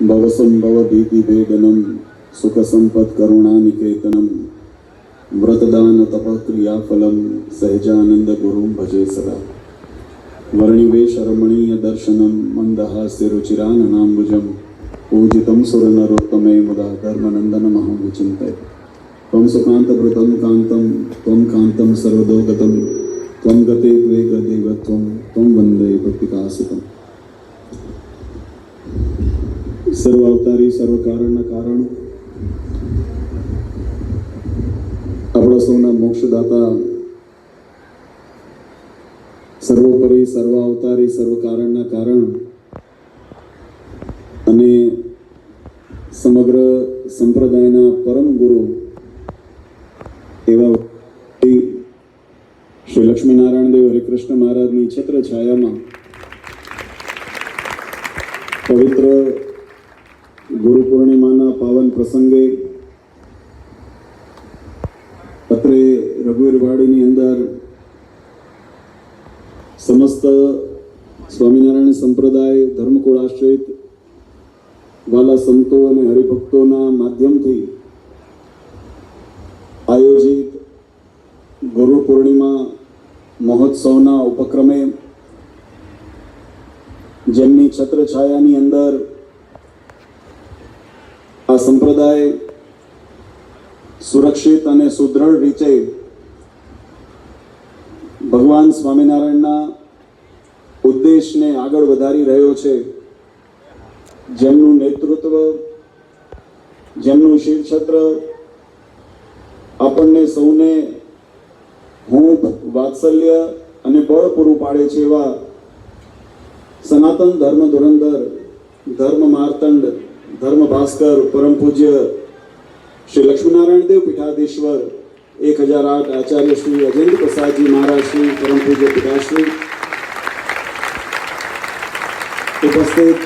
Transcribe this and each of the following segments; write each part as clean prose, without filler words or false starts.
भवसंभव भीति भेदनम सुख संपत् करुणा निकेतनम व्रतदान तप क्रिया फलम सहजानंद गुरुं भजे सदा वर्णिवेश रमणीय दर्शनम मंदहास्य रुचिराननाम्बुजम पूजितं सुरनरोत्तमे मुदा धर्मनंदनमहं विचिन्तये त्वं सुकान्तभृतं कान्तं त्वं कान्तं सर्वदोगतं त्वं गते त्वे गदेवत्वं त्वं वन्दे भक्तिकासितम्। सर्व अवतारी सर्व कारणना कारण આપણા સૌના મોક્ષદાતા સર્વોપરી સર્વ અવતારી સર્વ કારણના કારણ અને સમગ્ર સંપ્રદાયના પરમ ગુરુ એવા શ્રી લક્ષ્મીનારાયણ દેવ હરિકૃષ્ણ મહારાજની છત્ર છાયામાં પવિત્ર ગુરુ પૂર્ણિમાના પાવન પ્રસંગે અત્રે રઘુવીરવાડીની અંદર સમસ્ત સ્વામિનારાયણ સંપ્રદાય ધર્મકુળ આશ્રિત વાલા સંતો અને હરિભક્તોના માધ્યમથી આયોજિત ગુરુ પૂર્ણિમા મહોત્સવના ઉપક્રમે જેમની છત્રછાયાની અંદર આ સંપ્રદાય સુરક્ષિત અને સુદૃઢ રીતે ભગવાન સ્વામિનારાયણના ઉદ્દેશને આગળ વધારી રહ્યો છે, જેમનું નેતૃત્વ, જેમનું શિરછત્ર આપણને સૌને હૂંફ, વાત્સલ્ય અને બળ પૂરું પાડે છે એવા સનાતન ધર્મ ધુરંધર, ધર્મ માર્તંડ, ધર્મ ભાસ્કર, પરમ પૂજ્ય શ્રી લક્ષ્મીનારાયણ દેવ પીઠાધીશ્વર 1008 આચાર્ય શ્રી અજેન્દ્ર પ્રસાદજી મહારાજ શ્રી પરમ પૂજ્ય પિતાશ્રી ઉપસ્થિત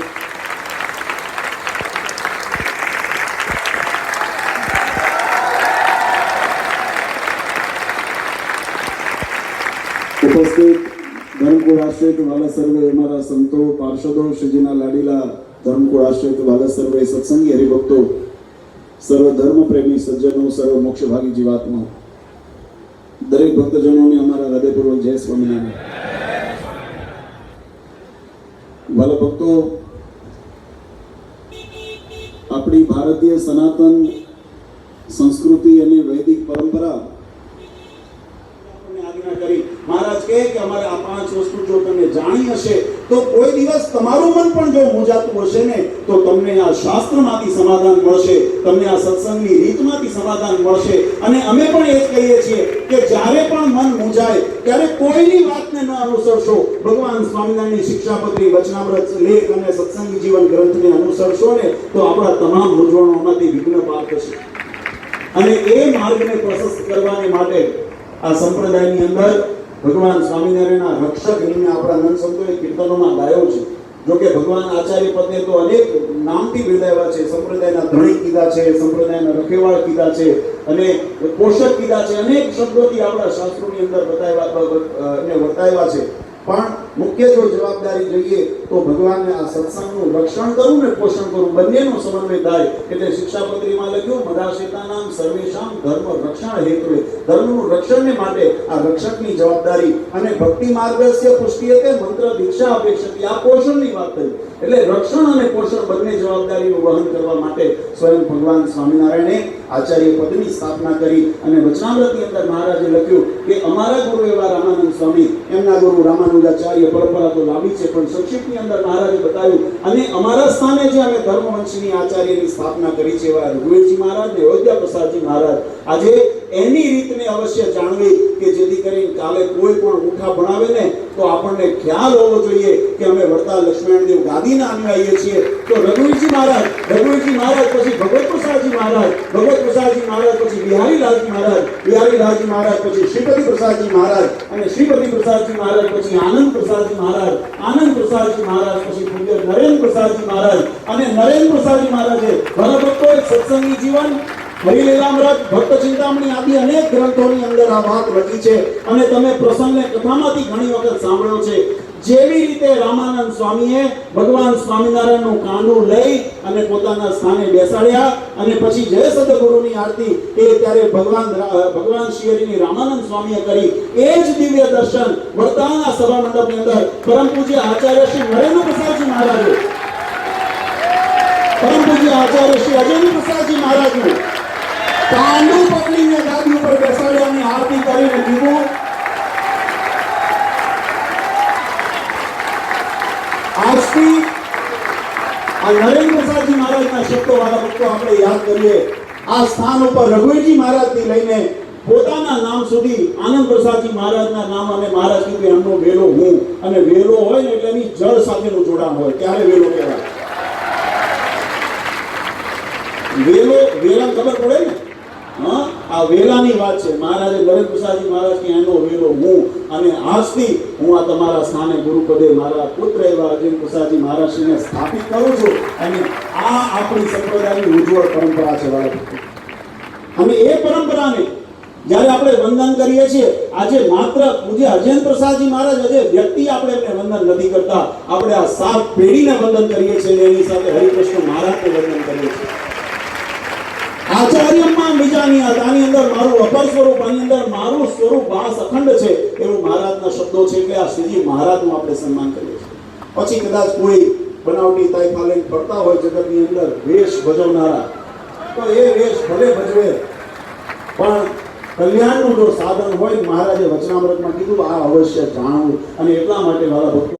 ધર્મકુળ આશ્રિત વાલા સર્વે અમારા સંતો, પાર્ષદો, શ્રીજીના લાડીલા ધર્મકુળ આશ્રિત વાલા સર્વે સત્સંગી હરિભક્તો, સર્વ ધર્મ પ્રેમી સજ્જનો, સર્વ મોક્ષભાગી જીવાત્મા, દરેક ભક્તજનોને અમારા હૃદયપૂર્વક જય સ્વામિનારાયણ। વાલા ભક્તો, આપણી ભારતીય સનાતન સંસ્કૃતિ અને વૈદિક પરંપરા મહારાજ કહે કે અમારે આ 5 વસ્તુ જો તમે જાણી હશે તો કોઈ દિવસ તમારું મન પણ જો મૂંઝાતું હશે ને તો તમને આ શાસ્ત્રમાંથી સમાધાન મળશે, તમને આ સત્સંગની રીતમાંથી સમાધાન મળશે। અને અમે પણ એ જ કહીએ છીએ કે જ્યારે પણ મન મૂંઝાય ત્યારે કોઈની વાતને ન અનુસરશો, ભગવાન સ્વામિનારાયણની શિક્ષાપત્રી, વચનામૃત લેખ અને સત્સંગી જીવન ગ્રંથને અનુસરશો ને તો આપણા તમામ મૂંઝવણોમાંથી વિઘ્ન પાર થશે। અને એ માર્ગને પ્રશસ્ત કરવાને માટે આ સંપ્રદાયની અંદર ભગવાન સ્વામિનારાયણના રક્ષક નિમે આપણા નંદ સંતોએ કીર્તનોમાં ગાયો છે। જો કે ભગવાન આચાર્ય પદને તો અનેક નામથી બિરદાવ્યા છે, સંપ્રદાયના ધણી કીધા છે, સંપ્રદાયના રખેવાળ કીધા છે અને પોષક કીધા છે, અનેક શબ્દોથી આપણા શાસ્ત્રોની અંદર વર્તાવ્યા છે। પણ મુખ્ય જો જવાબદારી જોઈએ તો ભગવાનને આ સત્સંગનું રક્ષણ કરવું ને પોષણ કરવું બંનેનો સમન્વય થાય। એટલે શિક્ષાપત્રીમાં લખ્યું મદાશેતાનામ સર્વેશામ ધર્મ રક્ષણ હેતુએ, ધર્મનું રક્ષણને માટે આ રક્ષકની જવાબદારી અને ભક્તિ માર્ગસ્ય પુષ્ટિયતે મંત્ર દીક્ષા અપેક્ષિત, આ પોષણની વાત થઈ। એટલે રક્ષણ અને પોષણ બંને જવાબદારીનું વહન કરવા માટે સ્વયં ભગવાન સ્વામિનારાયણે આચાર્ય પદની સ્થાપના કરી અને વચનામૃતની અંદર મહારાજે લખ્યું કે અમારા ગુરુ એવા રામાનંદ સ્વામી, એમના ગુરુ રામાનુજાચાર્ય પરંપરા તો લાંબી છે પણ સંક્ષિપ્તની અંદર મહારાજે બતાવ્યું અને અમારા સ્થાને જે અમે ધર્મવંશની આચાર્યની સ્થાપના કરી છે એવા રઘુવીરજી મહારાજ ને અયોધ્યા પ્રસાદજી મહારાજ, આજે એની રીતને અવશ્ય જાણવી કે જેથી કરીને કાલે કોઈ પણ ઉઠા ભણાવે ને તો આપણને ખ્યાલ હોવો જોઈએ કે અમે વડતાલ લક્ષ્મણદેવ ગાદીના અનુયાયી છીએ। તો રઘુવીરજી મહારાજ પછી ભગવત પ્રસાદજી મહારાજ પછી બિહારીલાલજી મહારાજ પછી શ્રીપતિ પ્રસાદજી મહારાજ અને શ્રીપતિ પ્રસાદજી મહારાજ પછી આનંદ પ્રસાદજી મહારાજ પછી પૂજ્ય નરેન્દ્ર પ્રસાદજી મહારાજ અને નરેન્દ્ર પ્રસાદજી મહારાજે ઘણા ભક્તો સત્સંગી જીવન, હરિલીલામૃત, ભક્ત ચિંતામણી આદિ અનેક ગ્રંથોની અંદર આ વાત લખી છે અને તમે પ્રસંગને કથામાંથી ઘણી વખત સાંભળ્યો છે। જેવી રીતે રામાનંદ સ્વામીએ ભગવાન સ્વામિનારાયણનું કાંડું લઈ અને પોતાના સ્થાને બેસાડ્યા અને પછી જય સદગુરુની આરતી એ ત્યારે ભગવાન શ્રી હરિની રામાનંદ સ્વામીએ કરી, એ જ દિવ્ય દર્શન વડતાલના સભા મંડપની અંદર પરમ પૂજ્ય આચાર્ય શ્રી નરેન્દ્ર પ્રસાદજી મહારાજે, પરમ પૂજ્ય આચાર્ય શ્રી અજેન્દ્ર પ્રસાદજી મહારાજનું કાંડું પકડીને ગાદી ઉપર બેસાડ્યા અને આરતી કરીને કીધું, આજથી આ નરેન્દ્ર પ્રસાદજી મહારાજના શબ્દો વાળા ભક્તો આપણે યાદ કરીએ. આ સ્થાન ઉપર રઘુવીરજી મહારાજથી લઈને પોતાના નામ સુધી આનંદ પ્રસાદજી મહારાજના નામ અને મહારાજ કીધું એમનો વેલો હું, અને વેલો હોય ને એટલે એની જળ સાથેનું જોડાણ હોય ત્યારે વેલો કહેવાય. વેલા ખબર પડે ને, હા, આ વેલાની વાત છે. મહારાજે નરેન્દ્ર પ્રસાદજી મહારાજ કે એનો વેલો હું, અને આજથી હું આ તમારા સ્થાને ગુરુપદે મારા પુત્ર એવા અજેન્દ્ર પ્રસાદજી મહારાજને સ્થાપિત કરું છું. અને આ આપણી સંપ્રદાયની ઉજ્જવળ પરંપરા છે વાળા. અને એ પરંપરાને જ્યારે આપણે વંદન કરીએ છીએ, આજે માત્ર પૂજ્ય અજેન્દ્ર પ્રસાદજી મહારાજ આજે વ્યક્તિ આપણે એમને વંદન નથી કરતા, આપણે આ 7 પેઢીને વંદન કરીએ છીએ, એની સાથે હરિકૃષ્ણ મહારાજને વંદન કરીએ છીએ. આચાર્યમાં બીજાની આની અંદર મારું અપર સ્વરૂપ, આની અંદર મારું સ્વરૂપ વાસ અખંડ છે, એવું મહારાજના શબ્દો છે. એટલે આ શ્રીજી મહારાજનું આપણે સન્માન કરીએ છીએ. પછી કદાચ કોઈ બનાવટી તાઇફા લઈને ફરતા હોય જગતની અંદર વેશ ભજવનારા, તો એ વેશ ભલે ભજવે, પણ કલ્યાણનું જો સાધન હોય, મહારાજે વચનામૃતમાં કીધું આ અવશ્ય જાણવું. અને એટલા માટે વાળા ભક્તો